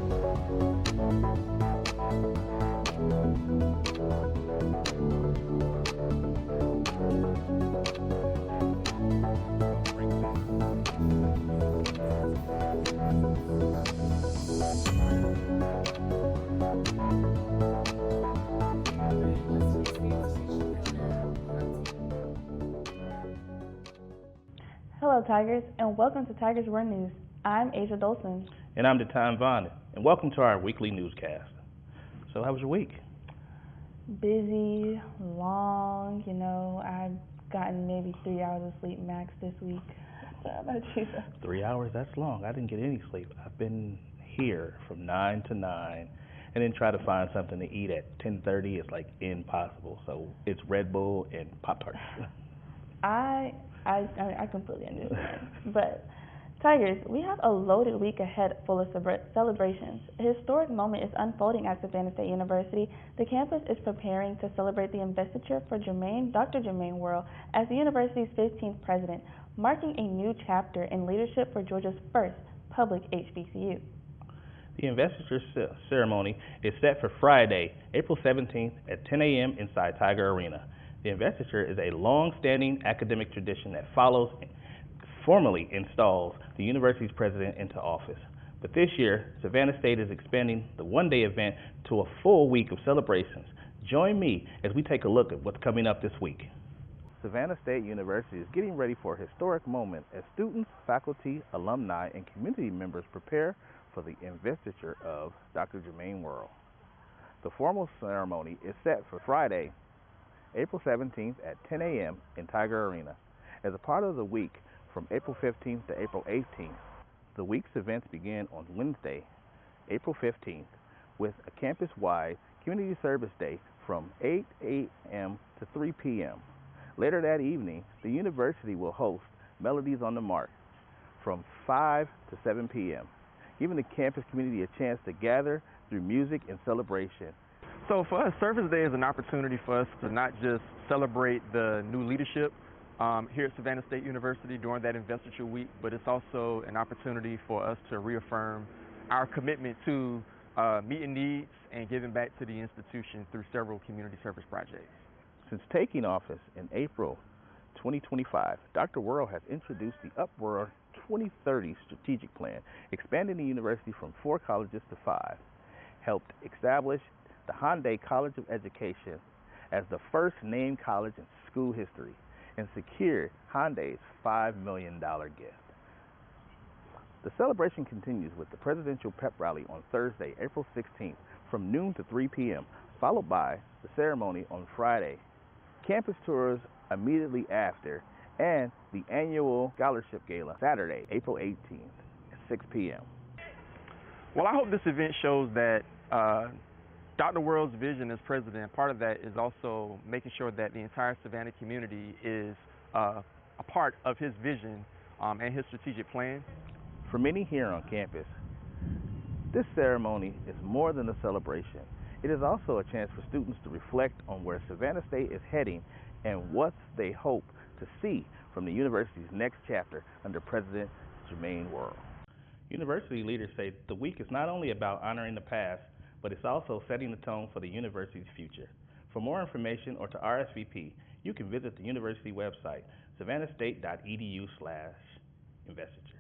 Hello, Tigers, and welcome to Tigers Run News. I'm Asia Dolson. And I'm Daton, Vaughn, and welcome to our weekly newscast. So how was your week? Busy, long, I've gotten maybe 3 hours of sleep max this week. So how about you? 3 hours, that's long. I didn't get any sleep. I've been here from 9 to 9, and then try to find something to eat at 10:30. It's like impossible. So it's Red Bull and Pop-Tarts. I completely understand. But Tigers, we have a loaded week ahead full of celebrations. A historic moment is unfolding at Savannah State University. The campus is preparing to celebrate the investiture for Dr. Jermaine Whirl as the university's 15th president, marking a new chapter in leadership for Georgia's first public HBCU. The investiture ceremony is set for Friday, April 17th at 10 a.m. inside Tiger Arena. The investiture is a long-standing academic tradition that formally installs the university's president into office. But this year, Savannah State is expanding the one-day event to a full week of celebrations. Join me as we take a look at what's coming up this week. Savannah State University is getting ready for a historic moment as students, faculty, alumni, and community members prepare for the investiture of Dr. Jermaine Whirl. The formal ceremony is set for Friday, April 17th at 10 a.m. in Tiger Arena. As a part of the week from April 15th to April 18th, the week's events begin on Wednesday, April 15th, with a campus-wide community service day from 8 a.m. to 3 p.m. Later that evening, the university will host Melodies on the March from 5 to 7 p.m., giving the campus community a chance to gather through music and celebration. So for us, Service Day is an opportunity for us to not just celebrate the new leadership here at Savannah State University during that investiture week, but it's also an opportunity for us to reaffirm our commitment to meeting needs and giving back to the institution through several community service projects. Since taking office in April 2025, Dr. Whirl has introduced the Upward 2030 strategic plan, expanding the university from 4 colleges to 5, helped establish the Hyundai College of Education as the first named college in school history, and secured Hyundai's $5 million gift. The celebration continues with the presidential pep rally on Thursday, April 16th from noon to 3 p.m., followed by the ceremony on Friday, campus tours immediately after, and the annual scholarship gala Saturday, April 18th at 6 p.m. Well, I hope this event shows that Dr. Whirl's vision as president, part of that is also making sure that the entire Savannah community is a part of his vision and his strategic plan. For many here on campus, this ceremony is more than a celebration. It is also a chance for students to reflect on where Savannah State is heading and what they hope to see from the university's next chapter under President Jermaine Whirl. University leaders say the week is not only about honoring the past, but it's also setting the tone for the university's future. For more information or to RSVP, you can visit the university website, savannahstate.edu/investiture.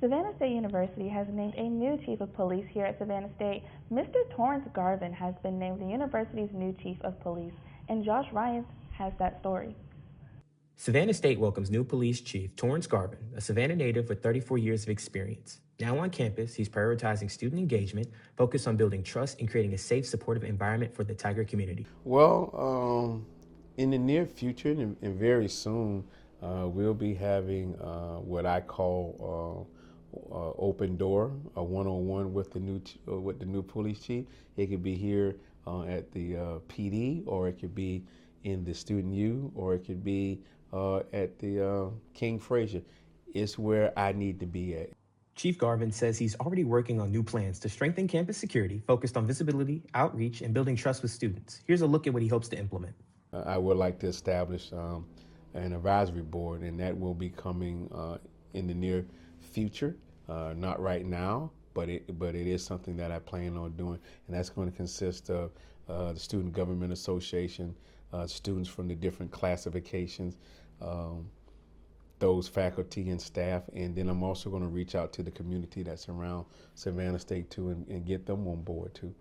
Savannah State University has named a new chief of police here at Savannah State. Mr. Torrance Garvin has been named the university's new chief of police, and Josh Ryan has that story. Savannah State welcomes new police chief Torrance Garvin, a Savannah native with 34 years of experience. Now on campus, he's prioritizing student engagement, focused on building trust and creating a safe, supportive environment for the Tiger community. Well, in the near future and very soon, we'll be having what I call open door, a one-on-one with the new police chief. It could be here at the PD, or it could be in the Student U, or it could be at the King Frazier. It's where I need to be at. Chief Garvin says he's already working on new plans to strengthen campus security, focused on visibility, outreach, and building trust with students. Here's a look at what he hopes to implement. I would like to establish an advisory board, and that will be coming in the near future. Not right now, but it is something that I plan on doing, and that's going to consist of the Student Government Association, students from the different classifications, those faculty and staff, and then I'm also going to reach out to the community that's around Savannah State too, and get them on board too.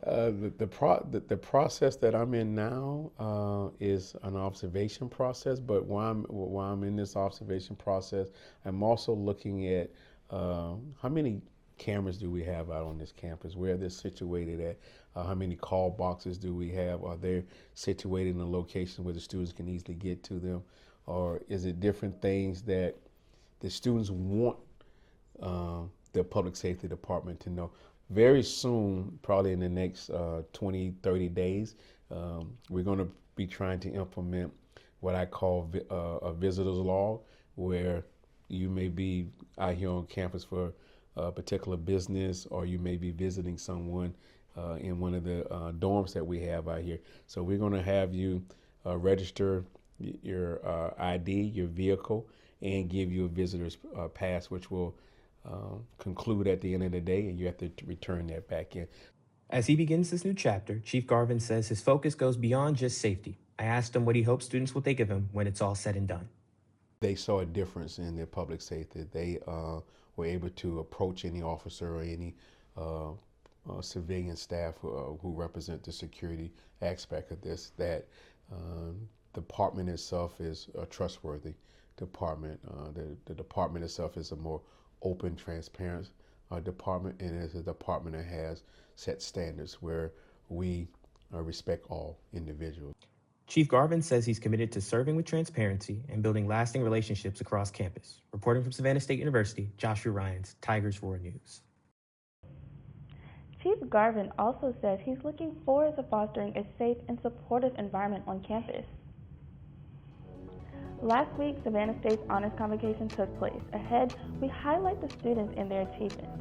The process that I'm in now is an observation process, but while I'm in this observation process, I'm also looking at how many cameras do we have out on this campus, where they're situated at, how many call boxes do we have, are they situated in a location where the students can easily get to them, or is it different things that the students want the public safety department to know? Very soon, probably in the next 20, 30 days, we're going to be trying to implement what I call a visitor's log, where you may be out here on campus for a particular business, or you may be visiting someone in one of the dorms that we have out here. So we're going to have you register your ID, your vehicle, and give you a visitor's pass, which will conclude at the end of the day, and you have to return that back in. As he begins this new chapter, Chief Garvin says his focus goes beyond just safety. I asked him what he hopes students will think of him when it's all said and done. They saw a difference in their public safety. They were able to approach any officer or any civilian staff who represent the security aspect of this, that the department itself is a trustworthy department. The department itself is a more open, transparent department, and it's a department that has set standards where we respect all individuals. Chief Garvin says he's committed to serving with transparency and building lasting relationships across campus. Reporting from Savannah State University, Joshua Ryans, Tigers Roar News. Chief Garvin also says he's looking forward to fostering a safe and supportive environment on campus. Last week, Savannah State's Honors Convocation took place. Ahead, we highlight the students and their achievements.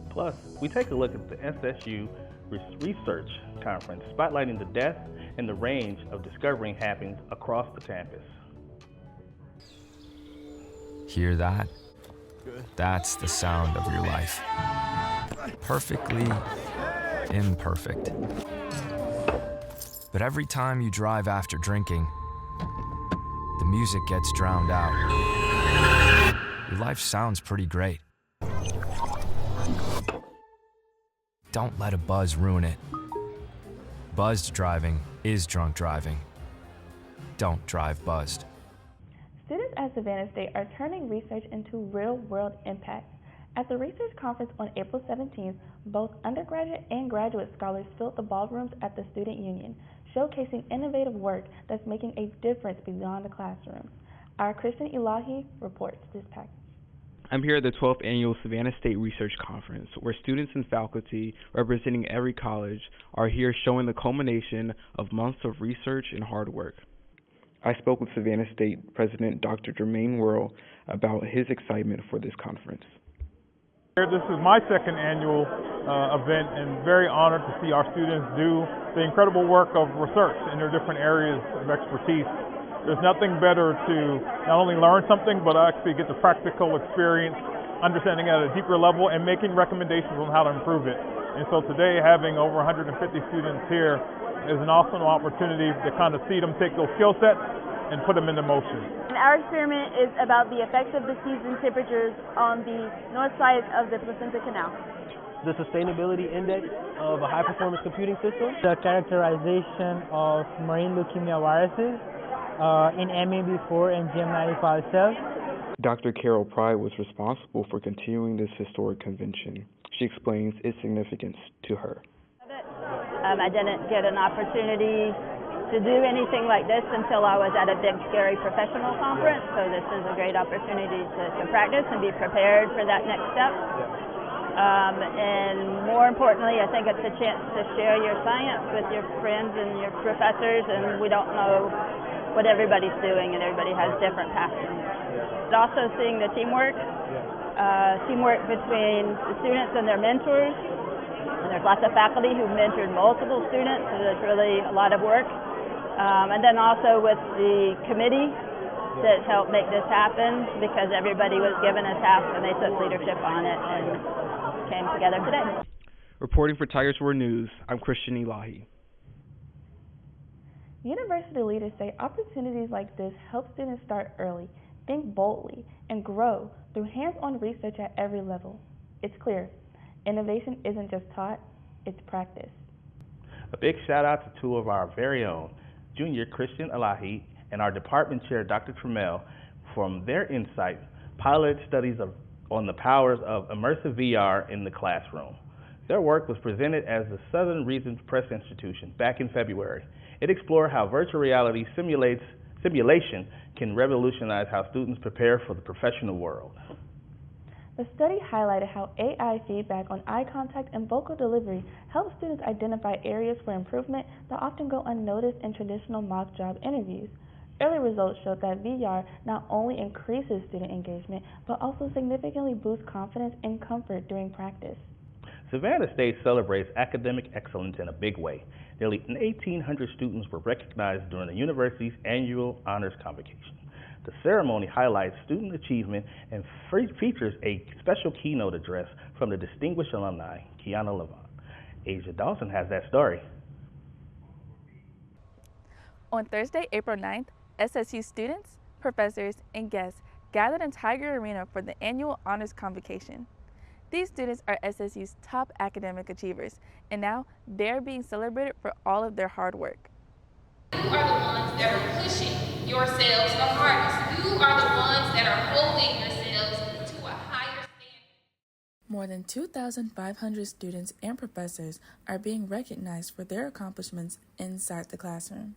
Plus, we take a look at the SSU Research Conference, spotlighting the depth and the range of discovering happenings across the campus. Hear that? That's the sound of your life. Perfectly imperfect. But every time you drive after drinking, the music gets drowned out. Your life sounds pretty great. Don't let a buzz ruin it. Buzzed driving is drunk driving. Don't drive buzzed. Students at Savannah State are turning research into real-world impact. At the research conference on April 17th, both undergraduate and graduate scholars filled the ballrooms at the Student Union, showcasing innovative work that's making a difference beyond the classroom. Our Christian Elahi reports this package. I'm here at the 12th Annual Savannah State Research Conference, where students and faculty representing every college are here showing the culmination of months of research and hard work. I spoke with Savannah State President Dr. Jermaine Whirl about his excitement for this conference. This is my second annual event, and very honored to see our students do the incredible work of research in their different areas of expertise. There's nothing better to not only learn something, but actually get the practical experience, understanding at a deeper level, and making recommendations on how to improve it. And so today, having over 150 students here is an awesome opportunity to kind of see them take those skill sets and put them into motion. And our experiment is about the effects of the season temperatures on the north side of the Placenta Canal. The sustainability index of a high-performance computing system. The characterization of marine leukemia viruses in MAB4 and GM95 cells. Dr. Carol Pry was responsible for continuing this historic convention. She explains its significance to her. I didn't get an opportunity to do anything like this until I was at a big, scary professional conference, so this is a great opportunity to practice and be prepared for that next step. And more importantly, I think it's a chance to share your science with your friends and your professors, and we don't know what everybody's doing, and everybody has different passions. But also seeing the teamwork between the students and their mentors. And there's lots of faculty who've mentored multiple students, so there's really a lot of work. And then also with the committee that helped make this happen because everybody was given a task and they took leadership on it and came together today. Reporting for Tigers Roar News, I'm Christian Elahi. University leaders say opportunities like this help students start early, think boldly, and grow through hands-on research at every level. It's clear, innovation isn't just taught, it's practiced. A big shout out to two of our very own, Junior Christian Elahi and our department chair, Dr. Trammell, from their insight, piloted studies on the powers of immersive VR in the classroom. Their work was presented as the Southern Region Press Institution back in February. It explored how virtual reality simulation can revolutionize how students prepare for the professional world. The study highlighted how AI feedback on eye contact and vocal delivery helps students identify areas for improvement that often go unnoticed in traditional mock job interviews. Early results showed that VR not only increases student engagement, but also significantly boosts confidence and comfort during practice. Savannah State celebrates academic excellence in a big way. Nearly 1,800 students were recognized during the university's annual honors convocation. The ceremony highlights student achievement and features a special keynote address from the distinguished alumni, Kiana Levant. Asia Dolson has that story. On Thursday, April 9th, SSU students, professors, and guests gathered in Tiger Arena for the annual honors convocation. These students are SSU's top academic achievers, and now they're being celebrated for all of their hard work. You are the ones that are pushing yourselves the hardest. You are the ones that are holding yourselves to a higher standard. More than 2,500 students and professors are being recognized for their accomplishments inside the classroom.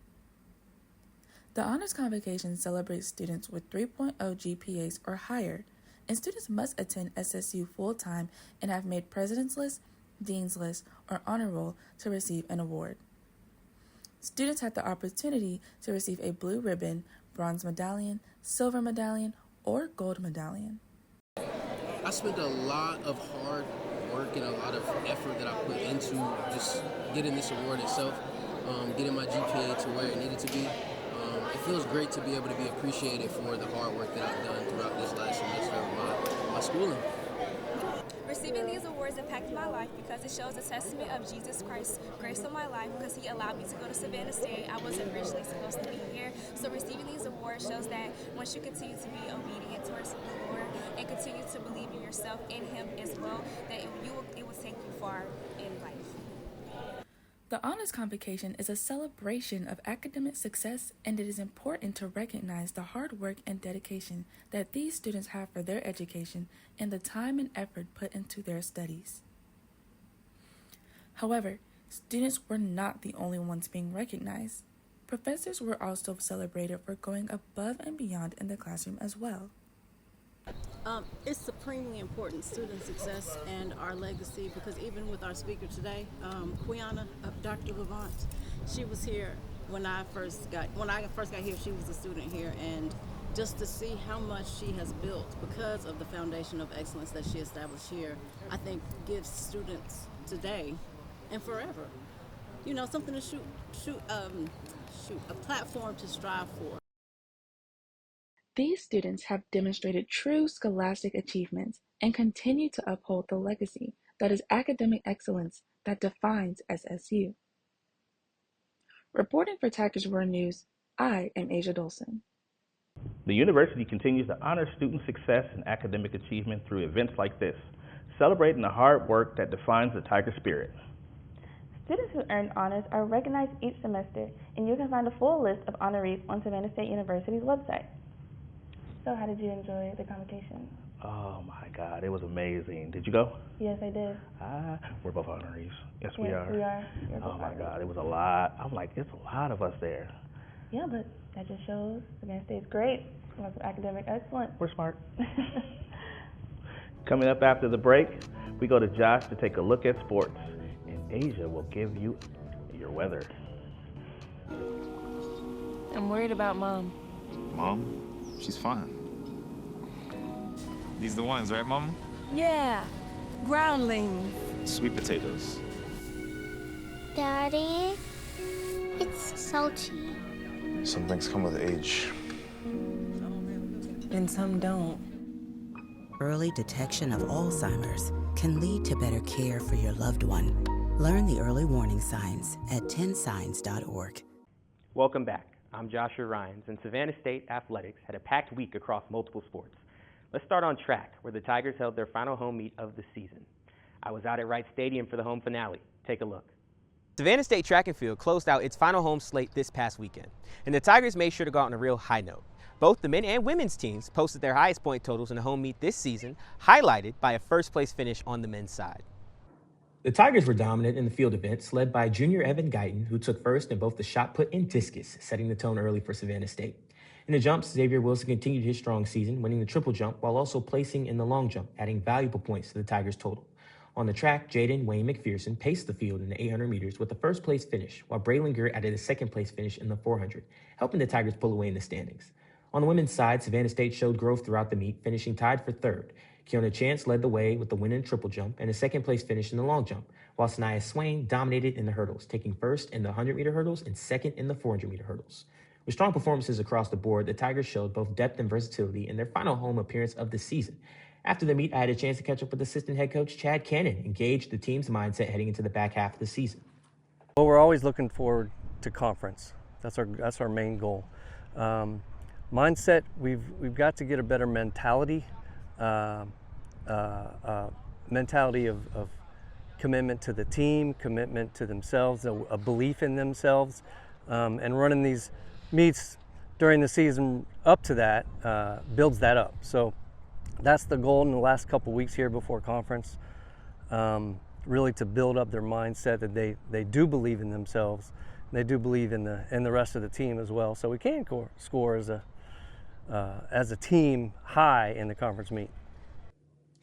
The Honors Convocation celebrates students with 3.0 GPAs or higher, and students must attend SSU full-time and have made President's List, Dean's List, or Honor Roll to receive an award. Students had the opportunity to receive a blue ribbon, bronze medallion, silver medallion, or gold medallion. I spent a lot of hard work and a lot of effort that I put into just getting this award itself, getting my GPA to where it needed to be. It feels great to be able to be appreciated for the hard work that I've done throughout this last semester of my schooling. Receiving these awards impacted my life because it shows a testament of Jesus Christ's grace on my life because he allowed me to go to Savannah State. I wasn't originally supposed to be here. So receiving these awards shows that once you continue to be obedient towards the Lord and continue to believe in yourself and him as well, that it will take you far in life. The Honors Convocation is a celebration of academic success, and it is important to recognize the hard work and dedication that these students have for their education and the time and effort put into their studies. However, students were not the only ones being recognized. Professors were also celebrated for going above and beyond in the classroom as well. It's supremely important, student success and our legacy, because even with our speaker today, Quiana, Dr. Levant, she was here when I first got here. She was a student here, and just to see how much she has built because of the foundation of excellence that she established here, I think gives students today and forever, something to shoot a platform to strive for. These students have demonstrated true scholastic achievements and continue to uphold the legacy that is academic excellence that defines SSU. Reporting for Tigers Roar News, I am Asia Dolson. The university continues to honor student success and academic achievement through events like this, celebrating the hard work that defines the Tiger spirit. Students who earn honors are recognized each semester, and you can find a full list of honorees on Savannah State University's website. So how did you enjoy the convocation? Oh my God, it was amazing. Did you go? Yes, I did. We're both honorees. Yes, we Yes, are. we are. Oh my God, it was a lot. I'm like, it's a lot of us there. Yeah, but that just shows Savannah State's great. Lots of academic excellence. We're smart. Coming up after the break, we go to Josh to take a look at sports, and Asia will give you your weather. I'm worried about Mom. Mom? She's fine. These are the ones, right, Mom? Yeah, groundlings. Sweet potatoes. Daddy, it's salty. Some things come with age. and some don't. Early detection of Alzheimer's can lead to better care for your loved one. Learn the early warning signs at 10signs.org. Welcome back. I'm Joshua Ryans, and Savannah State Athletics had a packed week across multiple sports. Let's start on track, where the Tigers held their final home meet of the season. I was out at Wright Stadium for the home finale. Take a look. Savannah State Track and Field closed out its final home slate this past weekend, and the Tigers made sure to go out on a real high note. Both the men and women's teams posted their highest point totals in the home meet this season, highlighted by a first-place finish on the men's side. The Tigers were dominant in the field events, led by junior Evan Guyton, who took first in both the shot put and discus, setting the tone early for Savannah State. In the jumps, Xavier Wilson continued his strong season, winning the triple jump while also placing in the long jump, adding valuable points to the Tigers' total. On the track, Jaden Wayne McPherson paced the field in the 800 meters with the first-place finish, while Braylinger added a second-place finish in the 400, helping the Tigers pull away in the standings. On the women's side, Savannah State showed growth throughout the meet, finishing tied for third. Kiona Chance led the way with the win in triple jump and a second-place finish in the long jump, while Sanaya Swain dominated in the hurdles, taking first in the 100-meter hurdles and second in the 400-meter hurdles. With strong performances across the board, the Tigers showed both depth and versatility in their final home appearance of the season. After the meet, I had a chance to catch up with assistant head coach Chad Cannon and gauge the team's mindset heading into the back half of the season. Well, we're always looking forward to conference. That's our main goal. Mindset, we've got to get a better mentality, mentality of commitment to the team, commitment to themselves, a belief in themselves, and running these meets during the season up to that builds that up. So that's the goal in the last couple weeks here before conference, really to build up their mindset that they do believe in themselves. They do believe in the rest of the team as well. So we can score as a team high in the conference meet.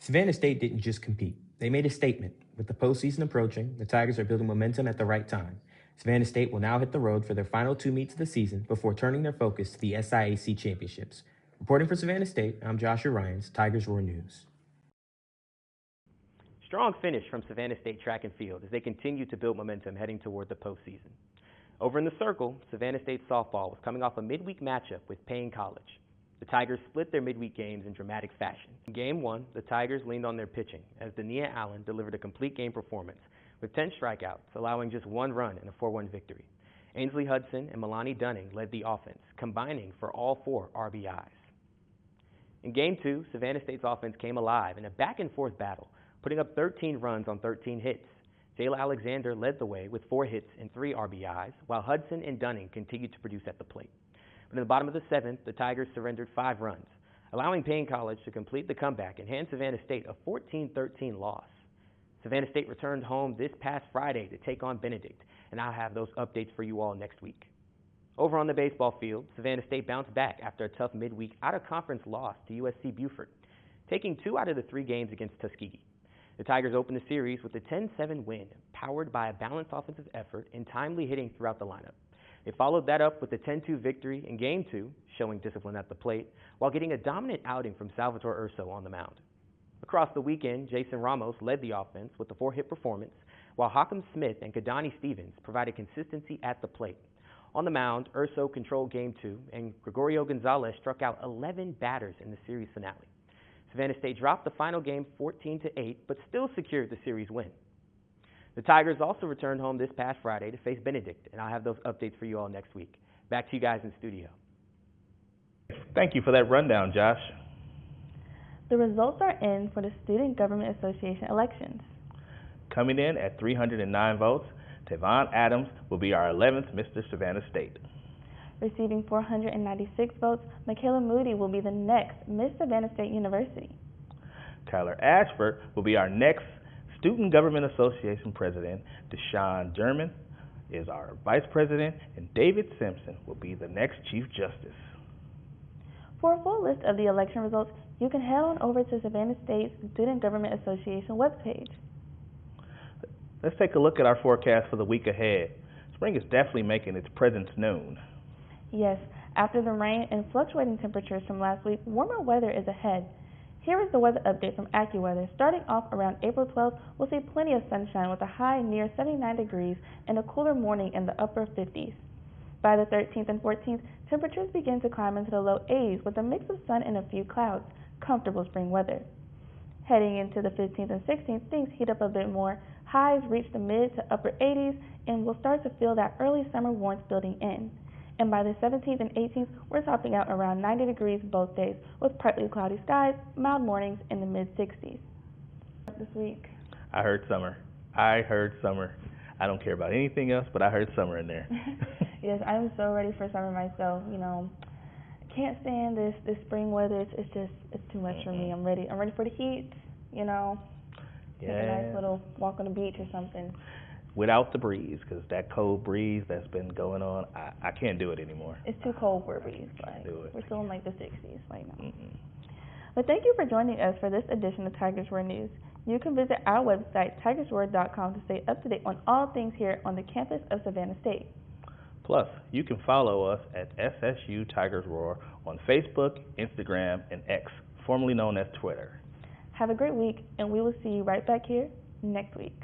Savannah State didn't just compete. They made a statement. With the postseason approaching, the Tigers are building momentum at the right time. Savannah State will now hit the road for their final two meets of the season before turning their focus to the SIAC championships. Reporting for Savannah State, I'm Joshua Ryans, Tigers Roar News. Strong finish from Savannah State Track and Field as they continue to build momentum heading toward the postseason. Over in the circle, Savannah State softball was coming off a midweek matchup with Payne College. The Tigers split their midweek games in dramatic fashion. In Game 1, the Tigers leaned on their pitching as Dania Allen delivered a complete game performance with 10 strikeouts, allowing just one run in a 4-1 victory. Ainsley Hudson and Milani Dunning led the offense, combining for all 4 RBIs. In Game 2, Savannah State's offense came alive in a back-and-forth battle, putting up 13 runs on 13 hits. Jayla Alexander led the way with 4 hits and 3 RBIs, while Hudson and Dunning continued to produce at the plate. But in the bottom of the 7th, the Tigers surrendered 5 runs, allowing Payne College to complete the comeback and hand Savannah State a 14-13 loss. Savannah State returned home this past Friday to take on Benedict, and I'll have those updates for you all next week. Over on the baseball field, Savannah State bounced back after a tough midweek out-of-conference loss to USC Beaufort, taking 2 out of the 3 games against Tuskegee. The Tigers opened the series with a 10-7 win, powered by a balanced offensive effort and timely hitting throughout the lineup. They followed that up with a 10-2 victory in Game 2, showing discipline at the plate, while getting a dominant outing from Salvatore Urso on the mound. Across the weekend, Jason Ramos led the offense with a 4-hit performance, while Haakam Smith and Kadani Stevens provided consistency at the plate. On the mound, Urso controlled Game 2, and Gregorio Gonzalez struck out 11 batters in the series finale. Savannah State dropped the final game 14-8, but still secured the series win. The Tigers also returned home this past Friday to face Benedict, and I'll have those updates for you all next week. Back to you guys in studio. Thank you for that rundown, Josh. The results are in for the Student Government Association elections. Coming in at 309 votes, Tavon Adams will be our 11th Mr. Savannah State. Receiving 496 votes, Michaela Moody will be the next Miss Savannah State University. Tyler Ashford will be our next Student Government Association President. Deshaun German is our Vice President, and David Simpson will be the next Chief Justice. For a full list of the election results, you can head on over to Savannah State's Student Government Association webpage. Let's take a look at our forecast for the week ahead. Spring is definitely making its presence known. Yes, after the rain and fluctuating temperatures from last week, warmer weather is ahead. Here is the weather update from AccuWeather. Starting off around April 12th, we'll see plenty of sunshine with a high near 79 degrees and a cooler morning in the upper 50s. By the 13th and 14th, temperatures begin to climb into the low 80s with a mix of sun and a few clouds, comfortable spring weather. Heading into the 15th and 16th, things heat up a bit more. Highs reach the mid to upper 80s, and we'll start to feel that early summer warmth building in. And by the 17th and 18th, we're topping out around 90 degrees both days, with partly cloudy skies, mild mornings in the mid-60s. This week. I heard summer. I don't care about anything else, but I heard summer in there. Yes, I'm so ready for summer myself. Can't stand this spring weather. It's too much for me. I'm ready for the heat. Take a nice little walk on the beach or something. Without the breeze, because that cold breeze that's been going on, I can't do it anymore. It's too cold for a breeze. Do it. We're still in the 60s right now. But thank you for joining us for this edition of Tigers Roar News. You can visit our website, tigersroar.com, to stay up to date on all things here on the campus of Savannah State. Plus, you can follow us at SSU Tigers Roar on Facebook, Instagram, and X, formerly known as Twitter. Have a great week, and we will see you right back here next week.